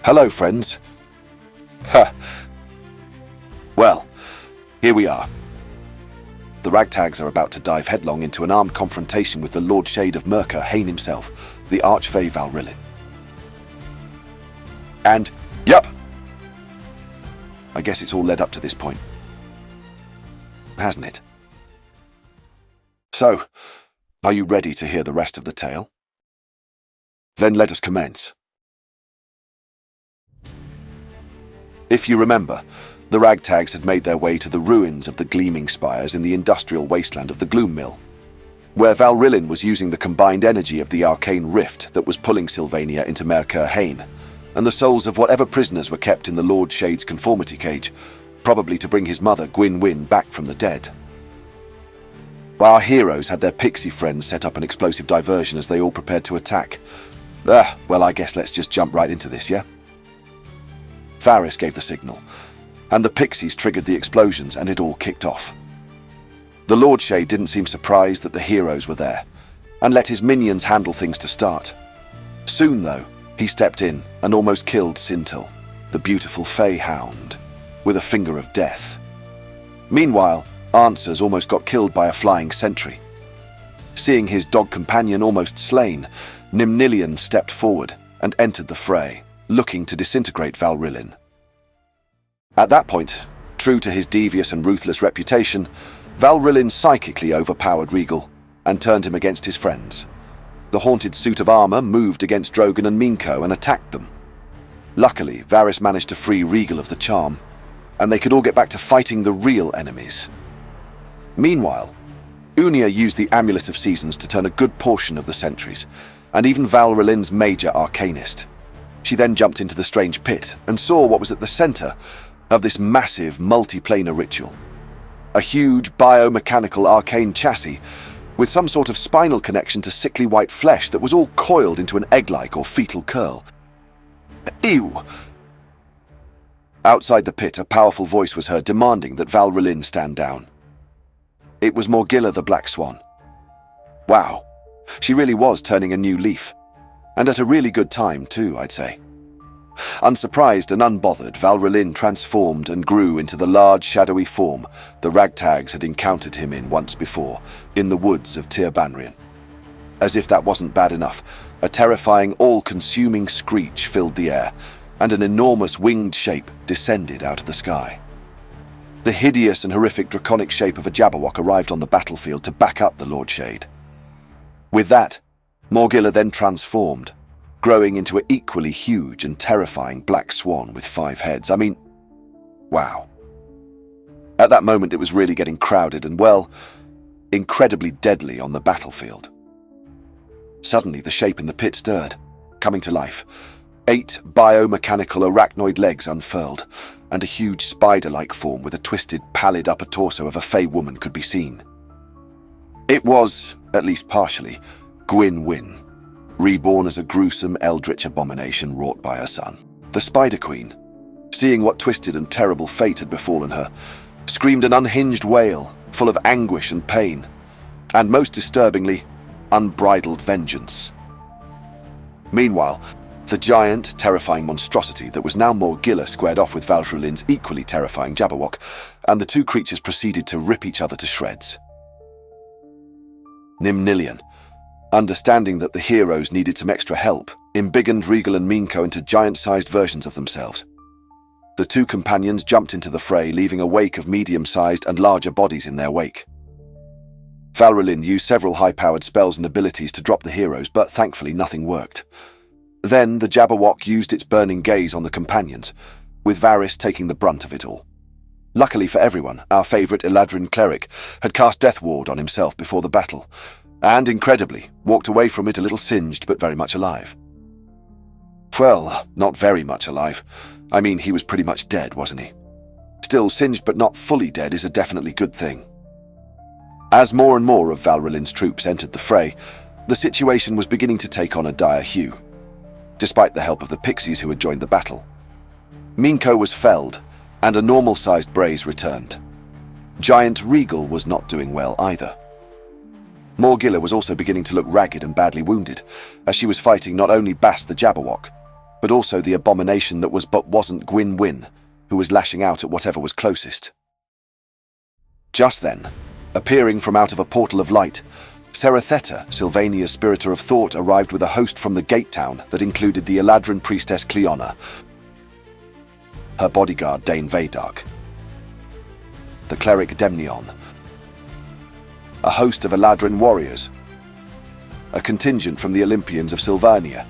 Hello, friends. Ha! Well, here we are. The Ragtags are about to dive headlong into an armed confrontation with the Lord Shade of Myrkur Hain himself, the Archfey Val'Rilyn. And, yup! I guess it's all led up to this point. Hasn't it? So, are you ready to hear the rest of the tale? Then let us commence. If you remember, the Ragtags had made their way to the ruins of the Gleaming Spires in the industrial wasteland of the Gloom Mill, where Val'Rilyn was using the combined energy of the arcane rift that was pulling Sylvania into Myrkur Hain, and the souls of whatever prisoners were kept in the Lord Shade's conformity cage, probably to bring his mother Gwyn back from the dead. Our heroes had their pixie friends set up an explosive diversion as they all prepared to attack. Well, I guess let's just jump right into this, yeah? Varys gave the signal, and the pixies triggered the explosions, and it all kicked off. The Lord Shade didn't seem surprised that the heroes were there, and let his minions handle things to start. Soon, though, he stepped in and almost killed Sintil, the beautiful Fey Hound, with a finger of death. Meanwhile, Answers almost got killed by a flying sentry. Seeing his dog companion almost slain, Nymnilion stepped forward and entered the fray, looking to disintegrate Val'Rilyn. At that point, true to his devious and ruthless reputation, Val'Rilyn psychically overpowered Regal and turned him against his friends. The haunted suit of armor moved against Drogon and Minko and attacked them. Luckily, Varys managed to free Regal of the charm, and they could all get back to fighting the real enemies. Meanwhile, Unia used the Amulet of Seasons to turn a good portion of the sentries, and even Val'Rilyn's major arcanist. She then jumped into the strange pit and saw what was at the center of this massive multiplanar ritual. A huge biomechanical arcane chassis with some sort of spinal connection to sickly white flesh that was all coiled into an egg-like or fetal curl. Ew! Outside the pit, a powerful voice was heard demanding that Val'Rilyn stand down. It was Morgilla the Black Swan. Wow, she really was turning a new leaf. And at a really good time, too, I'd say. Unsurprised and unbothered, Val'Rilyn transformed and grew into the large, shadowy form the Ragtags had encountered him in once before, in the woods of Tir Banrian. As if that wasn't bad enough, a terrifying, all-consuming screech filled the air, and an enormous winged shape descended out of the sky. The hideous and horrific draconic shape of a Jabberwock arrived on the battlefield to back up the Lord Shade. With that, Morgilla then transformed, growing into an equally huge and terrifying black swan with 5 heads. I mean, wow. At that moment, it was really getting crowded and, well, incredibly deadly on the battlefield. Suddenly, the shape in the pit stirred, coming to life. 8 biomechanical arachnoid legs unfurled, and a huge spider-like form with a twisted, pallid upper torso of a Fey woman could be seen. It was, at least partially, Gwyn, reborn as a gruesome eldritch abomination wrought by her son. The Spider Queen, seeing what twisted and terrible fate had befallen her, screamed an unhinged wail, full of anguish and pain, and most disturbingly, unbridled vengeance. Meanwhile, the giant, terrifying monstrosity that was now Morgilla squared off with Val'Rilyn's equally terrifying Jabberwock, and the two creatures proceeded to rip each other to shreds. Nymnilion, understanding that the heroes needed some extra help, embiggened Regal and Minko into giant-sized versions of themselves. The two companions jumped into the fray, leaving a wake of medium-sized and larger bodies in their wake. Val'Rilyn used several high-powered spells and abilities to drop the heroes, but thankfully nothing worked. Then the Jabberwock used its burning gaze on the companions, with Varys taking the brunt of it all. Luckily for everyone, our favourite Eladrin cleric had cast Death Ward on himself before the battle, and, incredibly, walked away from it a little singed but very much alive. Well, not very much alive. I mean, he was pretty much dead, wasn't he? Still, singed but not fully dead is a definitely good thing. As more and more of Val'Rilyn's troops entered the fray, the situation was beginning to take on a dire hue, despite the help of the pixies who had joined the battle. Minko was felled, and a normal-sized Braze returned. Giant Regal was not doing well either. Morgilla was also beginning to look ragged and badly wounded, as she was fighting not only Bast the Jabberwock, but also the abomination that wasn't Gwyn, who was lashing out at whatever was closest. Just then, appearing from out of a portal of light, Seratheta, Sylvania's Spiritor of Thought, arrived with a host from the gate town that included the Eladrin priestess Cleona, her bodyguard Dane Vadark, the cleric Demnion, a host of Eladrin warriors, a contingent from the Olympians of Sylvania,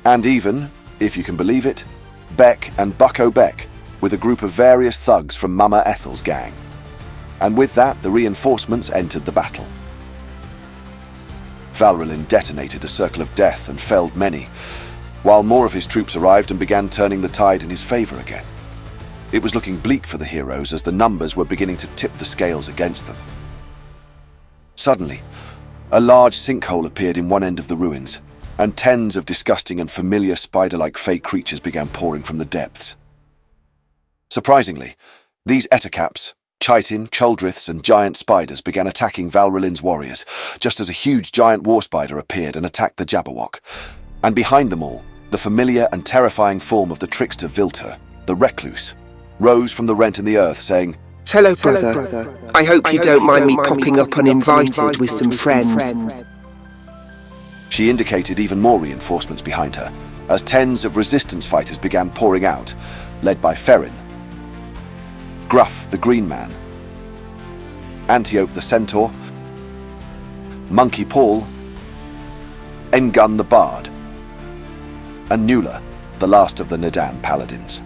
and even, if you can believe it, Beck and Bucko Beck, with a group of various thugs from Mama Ethel's gang. And with that, the reinforcements entered the battle. Val'Rilyn detonated a circle of death and felled many, while more of his troops arrived and began turning the tide in his favor again. It was looking bleak for the heroes as the numbers were beginning to tip the scales against them. Suddenly, a large sinkhole appeared in one end of the ruins, and tens of disgusting and familiar spider-like fey creatures began pouring from the depths. Surprisingly, these Ettercaps, Chitin, Chuldriths, and giant spiders began attacking Val'Rilyn's warriors, just as a huge giant war spider appeared and attacked the Jabberwock. And behind them all, the familiar and terrifying form of the trickster Viltur, the Recluse, rose from the rent in the earth, saying, Hello, brother. I hope you don't mind me popping up uninvited with some friends. She indicated even more reinforcements behind her, as tens of resistance fighters began pouring out, led by Ferrin, Gruff the Green Man, Antiope the Centaur, Monkey Paul, Engun the Bard, and Nula, the last of the Nadan Paladins.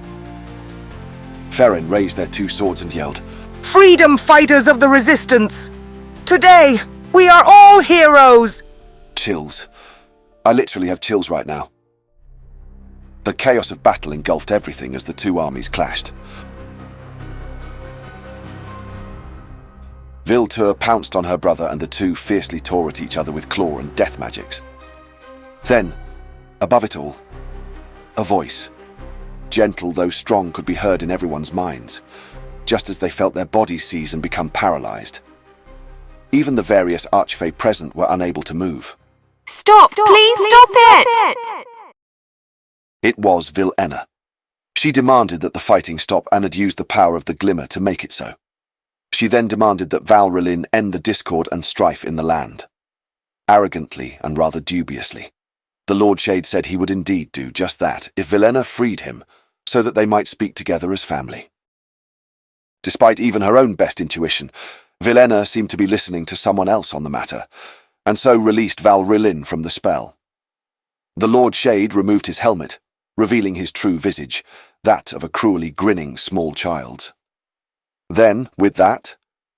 Ferrin raised their two swords and yelled, Freedom fighters of the Resistance! Today, we are all heroes! Chills. I literally have chills right now. The chaos of battle engulfed everything as the two armies clashed. Viltur pounced on her brother and the two fiercely tore at each other with claw and death magics. Then, above it all, a voice, gentle though strong, could be heard in everyone's minds, just as they felt their bodies seize and become paralyzed. Even the various archfey present were unable to move. Stop! Please stop it! It was Vil'ena. She demanded that the fighting stop and had used the power of the Glimmer to make it so. She then demanded that Val'Rilyn end the discord and strife in the land. Arrogantly and rather dubiously, the Lord Shade said he would indeed do just that if Vil'ena freed him, so that they might speak together as family. Despite even her own best intuition, Vil'ena seemed to be listening to someone else on the matter, and so released Val'Rilyn from the spell. The Lord Shade removed his helmet, revealing his true visage, that of a cruelly grinning small child's. Then, with that,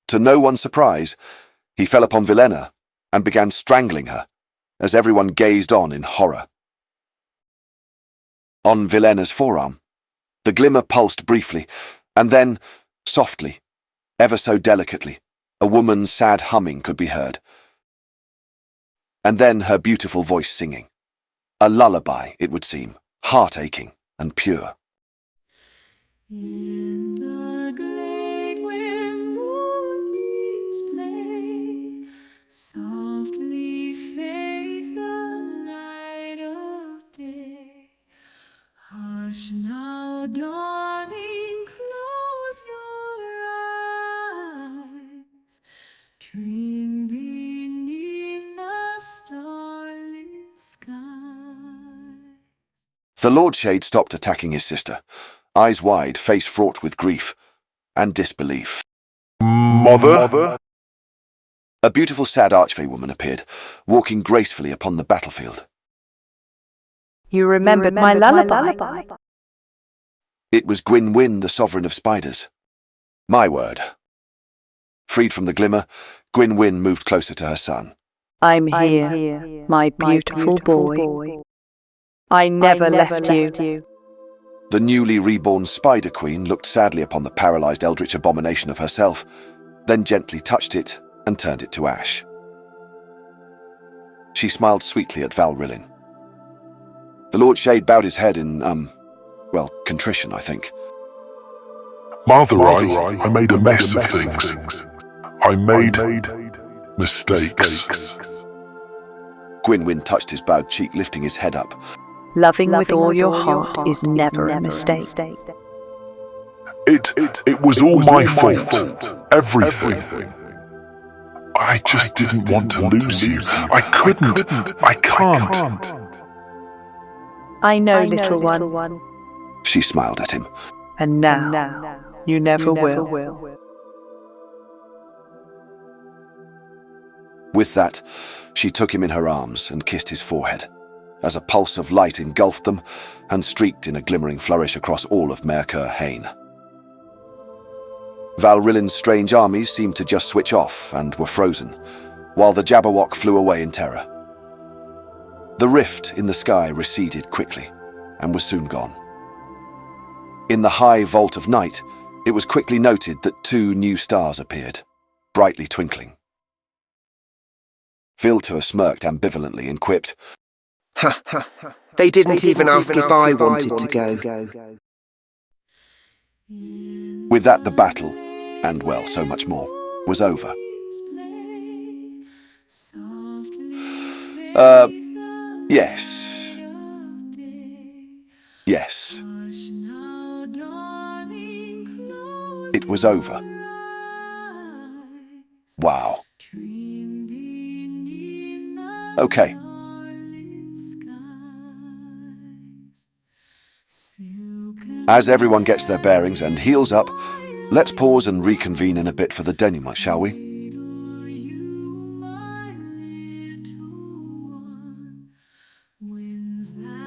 to no one's surprise, he fell upon Vil'ena and began strangling her, as everyone gazed on in horror. On Vil'ena's forearm, the glimmer pulsed briefly, and then, softly, ever so delicately, a woman's sad humming could be heard. And then her beautiful voice singing. A lullaby, it would seem, heart-aching and pure. In the glade where moonbeams play, softly fades the light of day. Hush now, darling, close your eyes, dream beneath the starlit sky. The Lord Shade stopped attacking his sister, eyes wide, face fraught with grief and disbelief. Mother? A beautiful sad archfey woman appeared, walking gracefully upon the battlefield. You remembered my lullaby. It was Gwyn, the sovereign of spiders. My word. Freed from the glimmer, Gwyn moved closer to her son. I'm here, my beautiful boy. I never left you. The newly reborn Spider Queen looked sadly upon the paralyzed eldritch abomination of herself, then gently touched it and turned it to ash. She smiled sweetly at Val'Rilyn. The Lord Shade bowed his head in, contrition, I think. Mother, I made a mess of things. I made mistakes. Gwyn touched his bowed cheek, lifting his head up. Loving with all your heart is never a mistake. It was all my fault. Everything. I just didn't want to lose you. I couldn't. I can't. I know, little one, She smiled at him. and now you never will. With that, she took him in her arms and kissed his forehead, as a pulse of light engulfed them and streaked in a glimmering flourish across all of Myrkur Hain. Val'Rilyn's strange armies seemed to just switch off and were frozen, while the Jabberwock flew away in terror. The rift in the sky receded quickly and was soon gone. In the high vault of night, it was quickly noted that 2 new stars appeared, brightly twinkling. Viltur smirked ambivalently and quipped, Ha ha. They didn't even ask if I wanted to go. with that the battle, and well, so much more, was over. Yes. Yes. It was over. Wow. Okay. As everyone gets their bearings and heals up, let's pause and reconvene in a bit for the denouement, shall we? When's that?